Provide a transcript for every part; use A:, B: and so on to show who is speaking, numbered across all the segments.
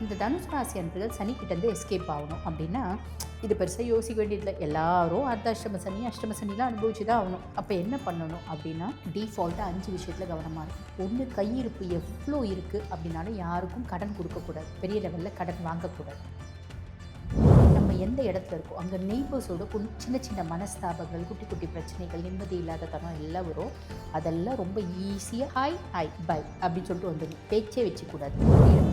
A: இந்த தனுசு ராசி அன்பர்கள் சனிக்கிட்டேருந்து எஸ்கேப் ஆகணும் அப்படின்னா இது பெருசாக யோசிக்க வேண்டியதில்லை. எல்லாரும் அர்த்தாஷ்டம சனி அஷ்டம சனிலாம் அனுபவிச்சு தான் ஆகணும். அப்போ என்ன பண்ணணும் அப்படின்னா டிஃபால்ட்டாக 5 விஷயத்தில் கவனமாக இருக்கும். ஒன்று, கையிருப்பு எவ்வளோ இருக்குது அப்படின்னாலும் யாருக்கும் கடன் கொடுக்கக்கூடாது, பெரிய லெவலில் கடன் வாங்கக்கூடாது. நம்ம எந்த இடத்துல இருக்கோம் அங்கே நெய்பர்ஸோட சின்ன சின்ன மனஸ்தாபங்கள், குட்டி குட்டி பிரச்சனைகள், நிம்மதி இல்லாத தனம் எல்லாம் வரும். அதெல்லாம் ரொம்ப ஈஸியாக ஹாய் பை அப்படின்னு சொல்லிட்டு வந்துடும். பேச்சே வச்சுக்கூடாது.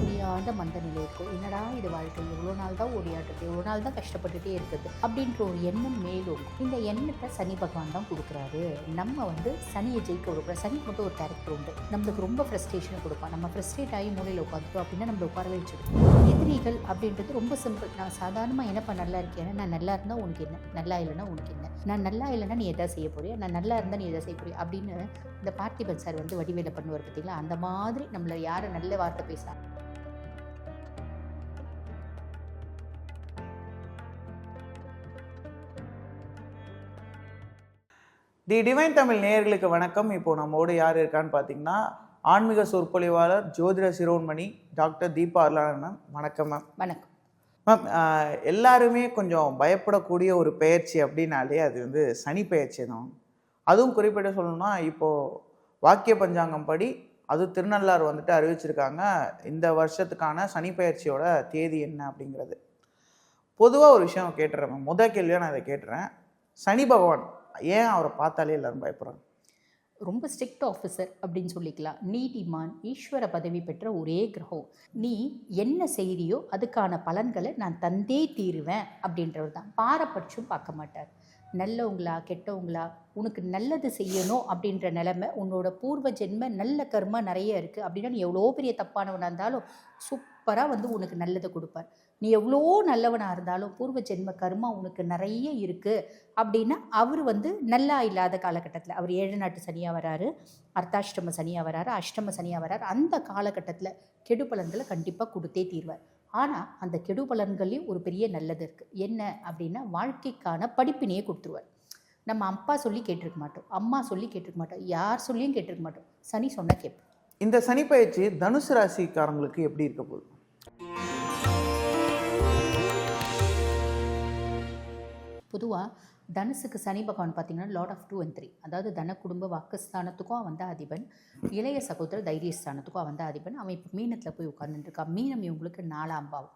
A: புரியாத மந்த நிலை இருக்கும். என்னடா இது வாழ்க்கை, எவ்வளோ நாள் தான் ஓடியாடுறது, எவ்வளோ நாள் தான் கஷ்டப்பட்டுட்டே இருக்குது அப்படின்ற ஒரு எண்ணம் மேலும். இந்த எண்ணத்தை சனி பகவான் தான் கொடுக்குறாரு. நம்ம சனியை ஜெயிக்க கொடுக்குறோம். சனிக்கு மட்டும் ஒரு கேரக்டர் உண்டு. நம்மளுக்கு ரொம்ப ஃப்ரஸ்ட்ரேஷனை கொடுப்பான். நம்ம ஃப்ரஸ்ட்ரேட் ஆகி மூலையில் உட்காந்துட்டோம் அப்படின்னா நம்மளை உட்காரவே வச்சுருக்கோம். எதிரிகள் அப்படின்றது ரொம்ப சிம்பிள். நான் சாதாரணமாக என்னப்பா நல்லா இருக்கேன், நான் நல்லா இருந்தால் உனக்கு என்ன, நல்லா இல்லைன்னா உனக்கு என்ன, நான் நல்லா இல்லைன்னா நீ எதாவது செய்ய போறியா, நான் நல்லா இருந்தால் நீ எதாவது செய்ய போறியா அப்படின்னு இந்த பார்த்திபன் சார் வடிவேல பண்ணுவார் பார்த்தீங்களா. அந்த மாதிரி நம்மளை யாரை நல்ல வார்த்தை பேசுகிறாங்க.
B: தி டிவைன் தமிழ் நேயர்களுக்கு வணக்கம். இப்போ நம்மோடு யார் இருக்கான்னு பார்த்தீங்கன்னா ஆன்மீக சொற்பொழிவாளர் ஜோதிட சிரோன்மணி டாக்டர் தீபா அருளாளன் மேம். வணக்கம் மேம்.
A: வணக்கம்
B: மேம். எல்லாருமே கொஞ்சம் பயப்படக்கூடிய ஒரு பெயர்ச்சி அப்படின்னாலே அது சனி பெயர்ச்சி தான். அதுவும் குறிப்பிட்ட சொல்லணும்னா இப்போது வாக்கிய பஞ்சாங்கம் படி அது திருநள்ளாறு அறிவிச்சிருக்காங்க இந்த வருஷத்துக்கான சனி பெயர்ச்சியோட தேதி என்ன அப்படிங்கிறது. பொதுவாக ஒரு விஷயம் கேட்டுறேன் மேம். முதல் கேள்வியாக நான் இதை கேட்டுறேன். சனி பகவான் ஏன் அவரை பார்த்தாலே எல்லாரும் பயப்படுறாங்க?
A: ரொம்ப ஸ்ட்ரிக்ட் ஆஃபீஸர் அப்படின்னு சொல்லிக்கலாம். நீதிமான், ஈஸ்வர பதவி பெற்ற ஒரே கிரகம். நீ என்ன செய்கிறியோ அதுக்கான பலன்களை நான் தந்தே தீருவேன் அப்படின்றவர் தான். பாரபட்சம் பார்க்க மாட்டார். நல்லவங்களா கெட்டவங்களா, உனக்கு நல்லது செய்யணும் அப்படின்ற நிலைமை, உன்னோட பூர்வ ஜென்ம நல்ல கர்மா நிறைய இருக்குது அப்படின்னா நீ எவ்வளோ பெரிய தப்பானவனாக இருந்தாலும் சூப்பராக உனக்கு நல்லதை கொடுப்பார். நீ எவ்வளோ நல்லவனாக இருந்தாலும் பூர்வ ஜென்ம கர்மா உனக்கு நிறைய இருக்குது அப்படின்னா அவர் நல்லா இல்லாத காலகட்டத்தில் அவர் 7 நாட்டு சனியாக வராரு, அர்த்தாஷ்டம சனியாக வராரு, அஷ்டம சனியாக வராரு. அந்த காலகட்டத்தில் கெடு பலன்களை கண்டிப்பாக கொடுத்தே தீர்வார். ஆனால் அந்த கெடு பலன்களையும் ஒரு பெரிய நல்லது இருக்குது. என்ன அப்படின்னா வாழ்க்கைக்கான படிப்பினையே கொடுத்துருவார். நம்ம அப்பா சொல்லி கேட்டிருக்க மாட்டோம், அம்மா சொல்லி கேட்டிருக்க மாட்டோம், யார் சொல்லியும் கேட்டிருக்க மாட்டோம். சனி சொன்னால் கேட்போம்.
B: இந்த சனி பயிற்சி தனுசு ராசிக்காரங்களுக்கு எப்படி இருக்க போகுது?
A: பொதுவாக தனுசுக்கு சனி பகவான் பார்த்தீங்கன்னா லார்ட் ஆஃப் 2 and 3, அதாவது தன குடும்ப வாக்குஸ்தானத்துக்கும் அவன் அதிபன், இளைய சகோதர தைரியஸ்தானத்துக்கும் அவன் அதிபன். அவன் இப்போ மீனத்தில் போய் உட்காந்துட்டுருக்கான். மீனம் இவங்களுக்கு 4ஆம் பாவம்.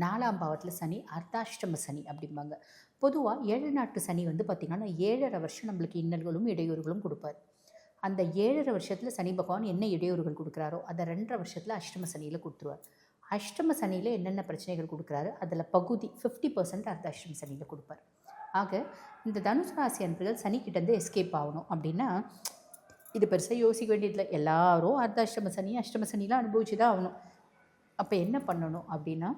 A: 4ஆம் பாவத்தில் சனி அர்த்தாஷ்டம சனி அப்படிம்பாங்க. பொதுவாக 7 நாட்டு சனி பார்த்திங்கன்னா 7.5 வருஷம் நம்மளுக்கு இன்னல்களும் இடையூறுகளும் கொடுப்பார். அந்த 7.5 வருஷத்தில் சனி பகவான் என்ன இடையூறுகள் கொடுக்குறாரோ அதை 2.5 வருஷத்தில் அஷ்டம சனியில் கொடுத்துருவார். அஷ்டம சனியில் என்னென்ன பிரச்சனைகள் கொடுக்குறாரு அதில் பகுதி 50% அர்த்தாஷ்டம சனியில் கொடுப்பார். ஆக இந்த தனுசு ராசி அன்பர்கள் சனிக்கிட்டேருந்து எஸ்கேப் ஆகணும் அப்படின்னா இது பெருசாக யோசிக்க வேண்டியதில்லை. எல்லாரும் அர்த்தாஷ்டம சனி அஷ்டம சனிலாம் அனுபவிச்சு தான் ஆகணும். அப்போ என்ன பண்ணணும் அப்படின்னா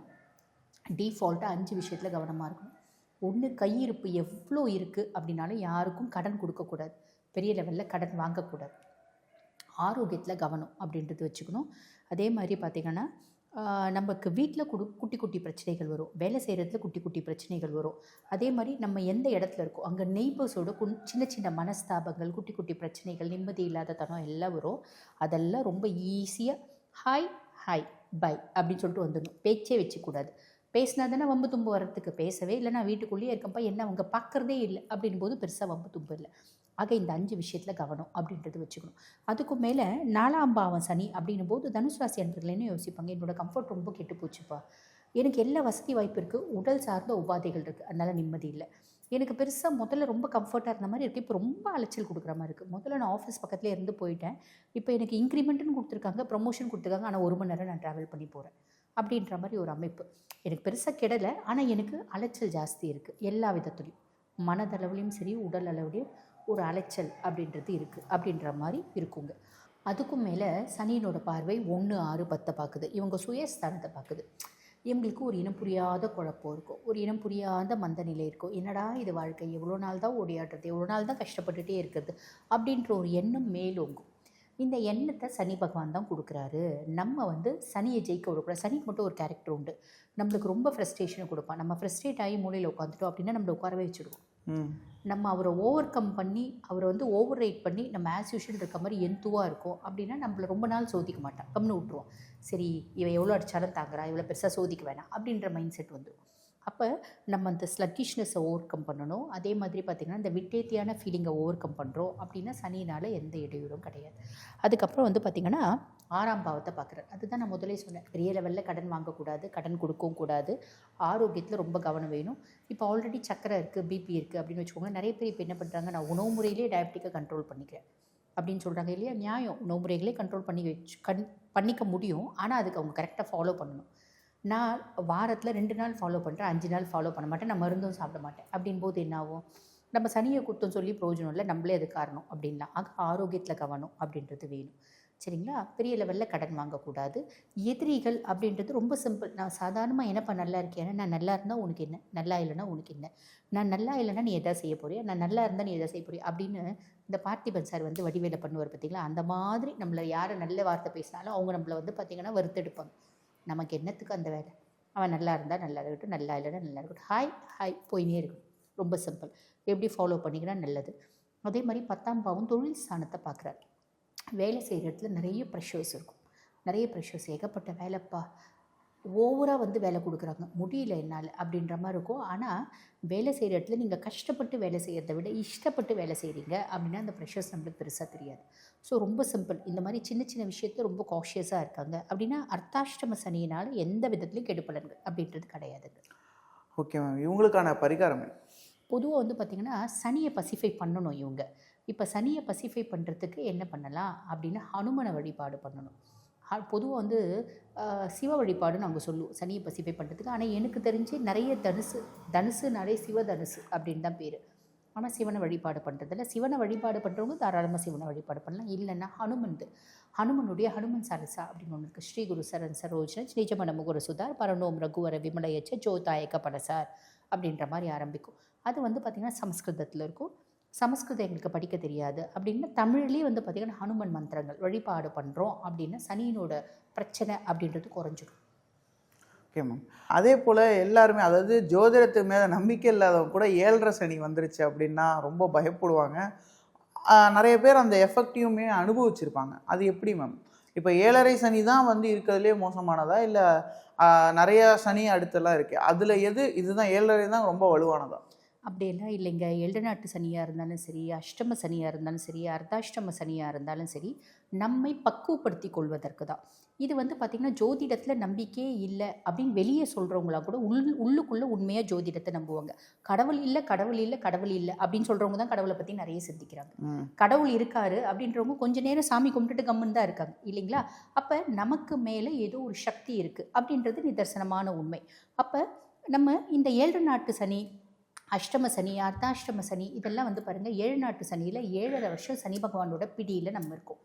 A: டிஃபால்ட்டாக 5 விஷயத்தில் கவனமாக இருக்கணும். ஒன்று, கையிருப்பு எவ்வளோ இருக்குது அப்படின்னாலும் யாருக்கும் கடன் கொடுக்கக்கூடாது, பெரிய லெவலில் கடன் வாங்கக்கூடாது. ஆரோக்கியத்தில் கவனம் அப்படின்றது வச்சுக்கணும். அதே மாதிரி பார்த்திங்கன்னா நமக்கு வீட்டில் குட்டி குட்டி பிரச்சனைகள் வரும், வேலை செய்கிறதுல குட்டி குட்டி பிரச்சனைகள் வரும். அதே மாதிரி நம்ம எந்த இடத்துல இருக்கோம் அங்கே நெய்பர்ஸோட சின்ன சின்ன மனஸ்தாபங்கள், குட்டி குட்டி பிரச்சனைகள், நிம்மதி இல்லாத தனம் எல்லாம் வரும். அதெல்லாம் ரொம்ப ஈஸியாக ஹாய் பை அப்படின்னு சொல்லிட்டு வந்துடணும். பேச்சே வச்சுக்கூடாது. பேசினா தானே வம்பு தும்பு வர்றதுக்கு. பேசவே இல்லை, நான் வீட்டுக்குள்ளேயே இருக்கப்பா, என்ன அவங்க பார்க்குறதே இல்லை அப்படின் போது பெருசாக வம்பு தும்பு இல்லை. ஆக இந்த 5 விஷயத்தில் கவனம் அப்படின்றது வச்சுக்கணும். அதுக்கும் மேலே 4ஆம் பாவம் சனி அப்படின்னும் போது தனுசு ராசி அன்பர்களேன்னு யோசிப்பாங்க, என்னோடய கம்ஃபர்ட் ரொம்ப கெட்டு போச்சுப்பா, எனக்கு எல்லா வசதி வாய்ப்பு இருக்குது, உடல் சார்ந்த உபாதைகள் இருக்குது, அதனால் நிம்மதி இல்லை, எனக்கு பெருசாக முதல்ல ரொம்ப கம்ஃபர்ட்டாக இருந்த மாதிரி இருக்குது, இப்போ ரொம்ப அலைச்சல் கொடுக்குற மாதிரி இருக்குது, முதல்ல நான் ஆஃபீஸ் பக்கத்துலேயே இருந்து போயிட்டேன், இப்போ எனக்கு இன்க்ரிமெண்ட்டுன்னு கொடுத்துருக்காங்க, ப்ரமோஷன் கொடுத்துருக்காங்க, ஆனால் 1 மணி நேரம் நான் ட்ராவல் பண்ணி போகிறேன் அப்படின்ற மாதிரி ஒரு அமைப்பு. எனக்கு பெருசாக கெடலை, ஆனால் எனக்கு அலைச்சல் ஜாஸ்தி இருக்குது. எல்லா விதத்துலையும் மனதளவுலையும் சரி உடல் அளவுலையும் ஒரு அலைச்சல் அப்படின்றது இருக்குது அப்படின்ற மாதிரி இருக்குங்க. அதுக்கும் மேலே சனியினோட பார்வை 1, 6, 10 பார்க்குது. இவங்க சுயஸ்தானத்தை பார்க்குது. இவங்களுக்கு ஒரு இனம் புரியாத குழப்பம் இருக்கும், ஒரு இனம் புரியாத மந்த நிலை இருக்கும். என்னடா இது வாழ்க்கை, எவ்வளோ நாள் தான் ஓடியாடுறது, எவ்வளோ நாள் தான் கஷ்டப்பட்டுட்டே இருக்கிறது அப்படின்ற ஒரு எண்ணம் மேலோங்கும். இந்த எண்ணத்தை சனி பகவான் தான் கொடுக்குறாரு. நம்ம சனியை ஜெயிக்க விடக்கூடாது. சனிக்கு மட்டும் ஒரு கேரக்டர் உண்டு. நம்மளுக்கு ரொம்ப ஃப்ரஸ்ட்ரேஷனை கொடுப்பான். நம்ம ஃப்ரஸ்ட்ரேட் ஆகி மூலையில் உட்காந்துட்டோம் அப்படின்னா நம்மளை உட்காரவே வச்சுடுவோம்.
B: ம்
A: நம்ம அவரை ஓவர் கம் பண்ணி அவரை வந்து ஓவர் ரைட் பண்ணி நம்ம ஆஸ் யூஷுவல் இருக்க மாதிரி எந்துவாக இருக்கும் அப்படின்னா நம்மள ரொம்ப நாள் சோதிக்க மாட்டான், கம்னு விட்ருவோம். சரி இவன் எவ்வளோ அடித்தாலும் தாங்குறா, இவ்வளோ பெருசாக சோதிக்க வேணாம் அப்படின்ற மைண்ட் செட் வந்துடும். அப்போ நம்ம அந்த ஸ்லக்கிஷ்னஸை ஓவர் கம் பண்ணணும். அதே மாதிரி பார்த்திங்கன்னா இந்த விட்டேத்தியான ஃபீலிங்கை ஓவர் கம் பண்ணுறோம் அப்படின்னா சனினால் எந்த இடையூறும் கிடையாது. அதுக்கப்புறம் வந்து பார்த்திங்கன்னா 6ஆம் பாவத்தை பார்க்குறாரு. அதுதான் நான் முதலே சொன்னேன், பெரிய லெவலில் கடன் வாங்கக்கூடாது, கடன் கொடுக்கவும் கூடாது, ஆரோக்கியத்தில் ரொம்ப கவனம் வேணும். இப்போ ஆல்ரெடி சக்கரை இருக்குது, பிபி இருக்குது அப்படின்னு வச்சுக்கோங்க. நிறைய பேர் இப்போ என்ன பண்ணுறாங்க, நான் உணவு முறையிலே டயபெட்டிக்கை கண்ட்ரோல் பண்ணிக்கிறேன் அப்படின்னு சொல்கிறாங்க இல்லையா. நியாயம், உணவு முறைகளே கண்ட்ரோல் பண்ணிக்க முடியும். ஆனால் அதுக்கு அவங்க கரெக்டாக ஃபாலோ பண்ணணும். நான் வாரத்தில் 2 நாள் ஃபாலோ பண்ணுறேன், 5 நாள் ஃபாலோ பண்ண மாட்டேன், நான் மருந்தும் சாப்பிட மாட்டேன் அப்படின் போது என்ன ஆகும், நம்ம சனியை குத்தம் சொல்லி பிரயோஜனம் இல்லை, நம்மளே அது காரணம் அப்படின்லாம். ஆக ஆரோக்கியத்தில் கவனம் அப்படின்றது வேணும். சரிங்களா. பெரிய லெவலில் கடன் வாங்கக்கூடாது. எதிரிகள் அப்படின்றது ரொம்ப சிம்பிள். நான் சாதாரணமாக என்னப்பா நல்லா இருக்கேன், நான் நல்லா இருந்தால் உனக்கு என்ன, நல்லா இல்லைன்னா உனக்கு என்ன, நான் நல்லா இல்லைன்னா நீ எதாவது செய்ய போறியா, நான் நல்லா இருந்தால் நீ எதாவது செய்ய போறியா அப்படின்னு இந்த பார்த்திபன் சார் வந்து வடிவேல பண்ணுவார் பார்த்தீங்களா. அந்த மாதிரி நம்மளை யாரை நல்ல வார்த்தை பேசினாலும் அவங்க நம்மளை வந்து பார்த்திங்கன்னா வறுத்தெடுப்பாங்க. நமக்கு என்னத்துக்கு அந்த வேலை, அவன் நல்லா இருந்தால் நல்லா இருக்கட்டும், நல்லா இல்லைன்னா நல்லா இருக்கட்டும், ஹாய் ஹாய் போயினே இருக்கணும். ரொம்ப சிம்பிள். எப்படி ஃபாலோ பண்ணிக்கினா நல்லது. அதே மாதிரி 10ஆம் பாவம் தொழில் ஸ்தானத்தை பார்க்குறாரு. வேலை செய்கிற இடத்துல நிறைய ப்ரெஷர்ஸ் இருக்கும், நிறைய ப்ரெஷர்ஸ், ஏகப்பட்ட வேலைப்பா, ஓவராக வந்து வேலை கொடுக்குறாங்க, முடியல என்னால் அப்படின்ற மாதிரி இருக்கும். ஆனால் வேலை செய்கிற இடத்துல நீங்கள் கஷ்டப்பட்டு வேலை செய்கிறத விட இஷ்டப்பட்டு வேலை செய்கிறீங்க அப்படின்னா அந்த ப்ரெஷர்ஸ் நம்மளுக்கு பெருசாக தெரியாது. ஸோ ரொம்ப சிம்பிள். இந்த மாதிரி சின்ன சின்ன விஷயத்த ரொம்ப காஷியஸாக இருக்காங்க அப்படின்னா அர்த்தாஷ்டம சனியினால் எந்த விதத்துலையும் கெடுபலன்கள் அப்படின்றது கிடையாதுங்க.
B: Okay ma'am. இவங்களுக்கான பரிகாரம்
A: பொதுவாக வந்து பார்த்திங்கன்னா சனியை பசிஃபை பண்ணணும் இவங்க. இப்போ சனியை பசிஃபை பண்ணுறதுக்கு என்ன பண்ணலாம் அப்படின்னா ஹனுமனை வழிபாடு பண்ணணும். பொதுவாக வந்து சிவ வழிபாடுன்னு அவங்க சொல்லுவோம் சனியை பசிஃபை பண்ணுறதுக்கு. ஆனால் எனக்கு தெரிஞ்சு நிறைய தனுசுனாலே சிவதனுசு அப்படின்னு தான் பேர். ஆனால் சிவனை வழிபாடு பண்ணுறதில்ல. சிவனை வழிபாடு பண்ணுறவங்க தாராளமாக சிவனை வழிபாடு பண்ணலாம். இல்லைன்னா ஹனுமனுடைய ஹனுமன் சாலிசா அப்படின்னு ஒன்று இருக்குது. ஸ்ரீ குரு சரண் சரோஜன நிஜமன முகுர சுதார் பரணோம் ரகுவர விமலயச்ச ஜோதாயக்க படசார் அப்படின்ற மாதிரி ஆரம்பிக்கும். அது வந்து பார்த்திங்கன்னா சமஸ்கிருதத்தில் இருக்கும். சமஸ்கிருதம் எங்களுக்கு படிக்க தெரியாது அப்படின்னா தமிழ்லேயே வந்து பார்த்திங்கன்னா ஹனுமன் மந்திரங்கள் வழிபாடு பண்ணுறோம் அப்படின்னா சனியினோட பிரச்சனை அப்படின்றது குறைஞ்சிடும்.
B: Okay ma'am. அதே போல் எல்லாருமே, அதாவது ஜோதிடத்துக்கு மேலே நம்பிக்கை இல்லாதவங்க கூட 7.5 சனி வந்துருச்சு அப்படின்னா ரொம்ப பயப்படுவாங்க. நிறைய பேர் அந்த எஃபெக்டையுமே அனுபவிச்சிருப்பாங்க. அது எப்படி மேம்? இப்போ 7.5 சனி தான் வந்து இருக்கிறதுலே மோசமானதா, இல்லை நிறைய சனி அடுத்தெல்லாம் இருக்குது, அதில் இதுதான் 7.5 தான் ரொம்ப வலுவானதா?
A: அப்படியெல்லாம் இல்லைங்க. 7 நாட்டு சனியாக இருந்தாலும் சரி, அஷ்டம சனியாக இருந்தாலும் சரி, அர்த்தாஷ்டம சனியாக இருந்தாலும் சரி, நம்மை பக்குவப்படுத்தி கொள்வதற்கு தான். இது வந்து பார்த்திங்கன்னா ஜோதிடத்தில் நம்பிக்கையே இல்லை அப்படின்னு வெளியே சொல்கிறவங்களாம் கூட உள்ளுக்குள்ளே உண்மையாக ஜோதிடத்தை நம்புவாங்க. கடவுள் இல்லை கடவுள் இல்லை கடவுள் இல்லை அப்படின்னு சொல்கிறவங்க தான் கடவுளை பற்றி நிறைய சிந்திக்கிறாங்க. கடவுள் இருக்காரு அப்படின்றவங்க கொஞ்ச நேரம் சாமி கும்பிட்டுட்டு கம்முன்னு தான் இருக்காங்க இல்லைங்களா. அப்போ நமக்கு மேலே ஏதோ ஒரு சக்தி இருக்குது அப்படின்றது நிதர்சனமான உண்மை. அப்போ நம்ம இந்த 7 நாட்டு சனி, அஷ்டம சனி, அர்த்தாஷ்டம சனி இதெல்லாம் வந்து பாருங்கள் 7 நாட்டு சனியில் 7.5 வருஷம் சனி பகவானோட பிடியில் நம்ம இருக்கோம்.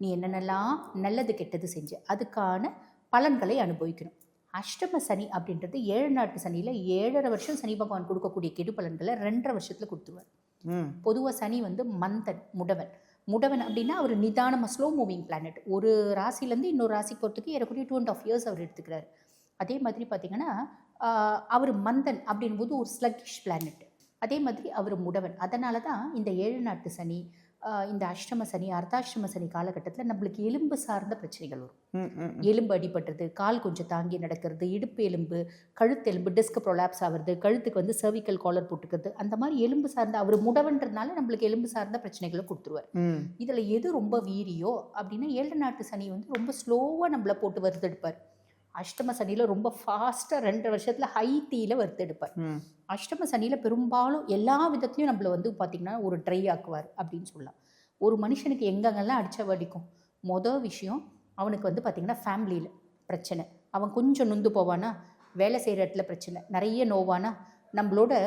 A: நீ என்னென்னலாம் நல்லது கெட்டது செஞ்சு அதுக்கான பலன்களை அனுபவிக்கணும். அஷ்டம சனி அப்படின்றது 7 நாட்டு சனியில் 7.5 வருஷம் சனி பகவான் கொடுக்கக்கூடிய கெடு பலன்களை 2.5 வருஷத்தில் கொடுத்துருவார். பொதுவாக சனி வந்து மந்தன், முடவன் அப்படின்னா அவர் நிதானமாக ஸ்லோ மூவிங் பிளானட். ஒரு ராசிலேருந்து இன்னொரு ராசிக்கு போகிறதுக்கு ஏறக்குறைய 2.5 இயர்ஸ் அவர் எடுத்துக்கிறார். அதே மாதிரி பார்த்திங்கன்னா அவர் மந்தன் அப்படின்போது ஒரு ஸ்லக்கிஷ் பிளானட். அதே மாதிரி அவர் முடவன். அதனால தான் இந்த 7 நாட்டு சனி, இந்த அஷ்டம சனி, அர்த்தாஷ்டம சனி காலகட்டத்தில் நம்மளுக்கு எலும்பு சார்ந்த பிரச்சனைகள் வரும். எலும்பு அடிபட்டுறது, கால் கொஞ்சம் தாங்கி நடக்கிறது, இடுப்பு எலும்பு, கழுத்தெலும்பு டிஸ்க் ப்ரொலாப்ஸ் ஆகிறது, கழுத்துக்கு வந்து சர்விக்கல் காலர் போட்டுக்கிறது, அந்த மாதிரி எலும்பு சார்ந்த அவர் முடவன்றதுனால நம்மளுக்கு எலும்பு சார்ந்த பிரச்சனைகளை கொடுத்துருவார். இதில் எது ரொம்ப வீரியோ அப்படின்னா 7 நாட்டு சனி வந்து ரொம்ப ஸ்லோவாக நம்மளை போட்டு வறுத்தெடுப்பார். அஷ்டம சனியில் ரொம்ப ஃபாஸ்ட்டாக 2.5 வருஷத்தில் ஹை தீயில் வறுத்தெடுப்பார். அஷ்டம சனியில் பெரும்பாலும் எல்லா விதத்துலையும் நம்மளை வந்து பார்த்திங்கன்னா ஒரு ட்ரை ஆக்குவார் அப்படின்னு சொல்லலாம். ஒரு மனுஷனுக்கு எங்கெங்கெல்லாம் அடித்த வடிக்கும், மொதல் விஷயம் அவனுக்கு வந்து பார்த்திங்கன்னா ஃபேமிலியில் பிரச்சனை, அவன் கொஞ்சம் நொந்து போவானா, வேலை செய்கிற இடத்துல பிரச்சனை, நிறைய நோவானா, நம்மளோட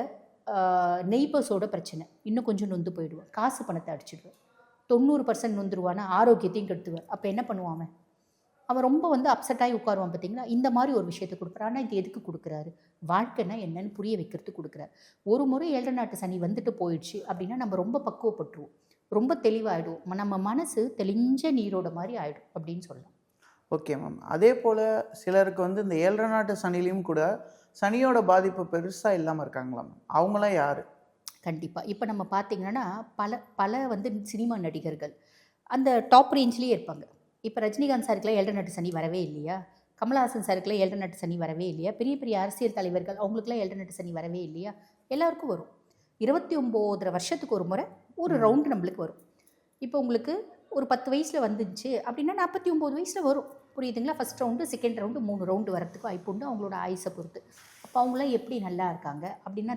A: நெய்பர்ஸோட பிரச்சனை, இன்னும் கொஞ்சம் நொந்து போயிடுவான், காசு பணத்தை அடிச்சிடுவான், 90% நொந்துருவானா, ஆரோக்கியத்தையும் கெடுத்துவார். அப்போ என்ன பண்ணுவான் அவன் ரொம்ப வந்து அப்செட்டாகி உட்காருவான் பார்த்தீங்களா. இந்த மாதிரி ஒரு விஷயத்தை கொடுக்குறாரு. ஆனால் இது எதுக்கு கொடுக்குறாரு, வாழ்க்கைன்னா என்னன்னு புரிய வைக்கிறதுக்கு கொடுக்குறாரு. ஒரு முறை 7 நாட்டு சனி வந்துட்டு போயிடுச்சு அப்படின்னா நம்ம ரொம்ப பக்குவப்பட்டுருவோம், ரொம்ப தெளிவாகிடுவோம், நம்ம மனசு தெளிஞ்ச நீரோட மாதிரி ஆகிடும் அப்படின்னு சொல்லலாம்.
B: Okay ma'am. அதே போல் சிலருக்கு வந்து இந்த 7 நாட்டு சனிலையும் கூட சனியோட பாதிப்பு பெருசாக இல்லாமல் இருக்காங்களா மேம்? அவங்களாம் யார்?
A: கண்டிப்பாக. இப்போ நம்ம பார்த்தீங்கன்னா, பல பல வந்து சினிமா நடிகர்கள் அந்த டாப் ரேஞ்ச்லேயே இருப்பாங்க. இப்போ ரஜினிகாந்த் சாருக்குலாம் 7 நட்டு சனி வரவே இல்லையா? கமலஹாசன் சாருக்குலாம் 7 நட்டு சனி வரவே இல்லையா? பெரிய பெரிய அரசியல் தலைவர்கள் அவங்களுக்குலாம் 7 நட்டு சனி வரவே இல்லையா? எல்லாருக்கும் வரும். 29 வருஷத்துக்கு ஒரு முறை ஒரு ரவுண்டு நம்மளுக்கு வரும். இப்போ உங்களுக்கு ஒரு 10 வயசில் வந்துச்சு அப்படின்னா 49 வயசில் வரும். புரியுதுங்களா? First round, second round, 3 round வரத்துக்கு வாய்ப்பு உண்டு அவங்களோட ஆயுசை பொறுத்து. அப்போ அவங்களாம் எப்படி நல்லா இருக்காங்க அப்படின்னா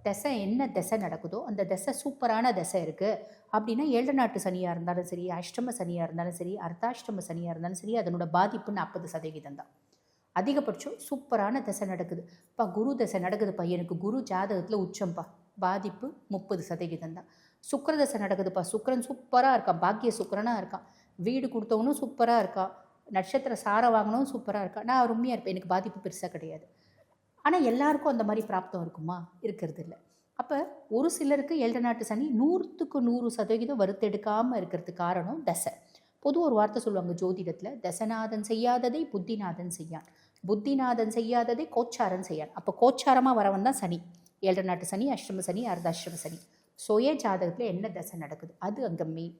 A: திசை என்ன திசை நடக்குதோ அந்த திசை சூப்பரான திசை இருக்குது அப்படின்னா 7 நாட்டு சனியாக இருந்தாலும் சரி, அஷ்டம சனியாக இருந்தாலும் சரி, அர்த்தாஷ்டம சனியாக இருந்தாலும் சரி, அதனோட பாதிப்பு 40% தான். அதிகபட்சம் சூப்பரான திசை நடக்குது. இப்போ குரு திசை நடக்குதுப்பா, எனக்கு குரு ஜாதகத்தில் உச்சம்பா, பாதிப்பு 30% தான். சுக்கிர திசை நடக்குதுப்பா, சுக்கிரன் சூப்பராக இருக்கான், பாக்கிய சுக்கிரனாக இருக்கான், வீடு கொடுத்தவனும் சூப்பராக இருக்கான், நட்சத்திர சாரம் வாங்கினவும் சூப்பராக இருக்கான், நான் அருமையாக இருப்பேன், எனக்கு பாதிப்பு பெருசாக கிடையாது. ஆனால் எல்லாருக்கும் அந்த மாதிரி பிராப்தம் இருக்குமா? இருக்கிறது இல்லை. அப்போ ஒரு சிலருக்கு 7 நாட்டு சனி 100க்கு 100% வறுத்தெடுக்காமல் இருக்கிறதுக்கு காரணம் தசை. பொதுவாக ஒரு வார்த்தை சொல்லுவாங்க ஜோதிடத்தில், தசநாதன் செய்யாததை புத்திநாதன் செய்யான், புத்திநாதன் செய்யாததை கோச்சாரன் செய்யான். அப்போ கோச்சாரமாக வரவன் தான் சனி. 7 நாட்டு சனி, அஷ்டம சனி, அர்த்தாஷ்டம சனி. சுய ஜாதகத்தில் என்ன தசை நடக்குது அது அங்கே மெயின்.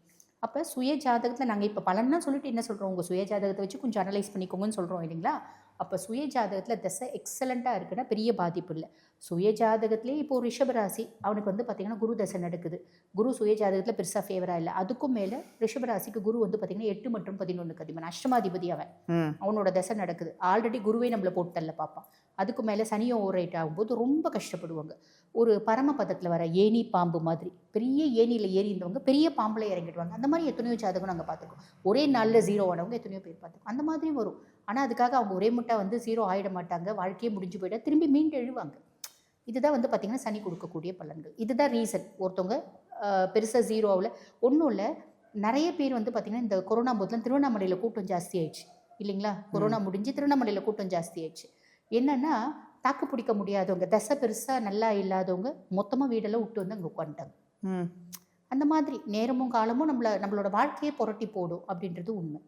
A: அப்போ சுய ஜாதகத்தில் நாங்கள் இப்போ பலன்னா சொல்லிட்டு என்ன சொல்கிறோம், உங்கள் சுய ஜாதகத்தை வச்சு கொஞ்சம் அனலைஸ் பண்ணிக்கோங்கன்னு சொல்கிறோம் இல்லைங்களா? அப்போ சுய ஜாதகத்தில் தசை எக்ஸலண்ட்டாக இருக்குன்னா பெரிய பாதிப்பு இல்லை. சுய ஜாதகத்திலே இப்போ ஒரு ரிஷபராசி அவனுக்கு வந்து பார்த்திங்கன்னா குரு தசை நடக்குது, குரு சுய ஜாதகத்தில் பெருசாக ஃபேவராக இல்லை. அதுக்கும் மேலே ரிஷபராசிக்கு குரு வந்து பார்த்திங்கன்னா 8 மற்றும் 11 அதிபன், அஷ்டமாதிபதி அவனோட தசை நடக்குது. ஆல்ரெடி குருவே நம்மளை போட்டு தள்ள பார்ப்பான். அதுக்கு மேலே சனியும் ஓவரைட் ஆகும்போது ரொம்ப கஷ்டப்படுவாங்க. ஒரு பரமபதத்தில் வர ஏணி பாம்பு மாதிரி பெரிய ஏணியில் ஏறி இருந்தவங்க பெரிய பாம்பில் இறங்கிடுவாங்க. அந்த மாதிரி எத்தனையோ ஜாதகம் நாங்கள் பார்த்துருக்கோம். ஒரே நாளில் 0 ஆனவங்க எத்தனையோ பேர் பார்த்துருக்கோம். அந்த மாதிரி வரும். ஆனால் அதுக்காக அவங்க ஒரே முட்டா வந்து 0 ஆகிட மாட்டாங்க, வாழ்க்கையே முடிஞ்சு போயிட்டா திரும்பி மீண்டு எழுவாங்க. இதுதான் வந்து பார்த்திங்கன்னா சனி கொடுக்கக்கூடிய பலன்கள். இதுதான் ரீசன். ஒருத்தவங்க பெருசாக 0 ஆகல ஒன்றும் இல்லை. நிறைய பேர் வந்து பார்த்திங்கன்னா இந்த கொரோனா போதுலாம் திருவண்ணாமலையில் கூட்டம் ஜாஸ்தி ஆயிடுச்சு இல்லைங்களா? கொரோனா முடிஞ்சு திருவண்ணாமலையில் கூட்டம் ஜாஸ்தி ஆயிடுச்சு. என்னென்னா தாக்கு பிடிக்க முடியாதவங்க, தசை பெருசாக நல்லா இல்லாதவங்க மொத்தமாக வீடெல்லாம் விட்டு வந்து அங்கே உட்காந்துட்டாங்க. அந்த மாதிரி நேரமும் காலமும் நம்மளோட வாழ்க்கையை புரட்டி போடும் அப்படின்றது உண்மை.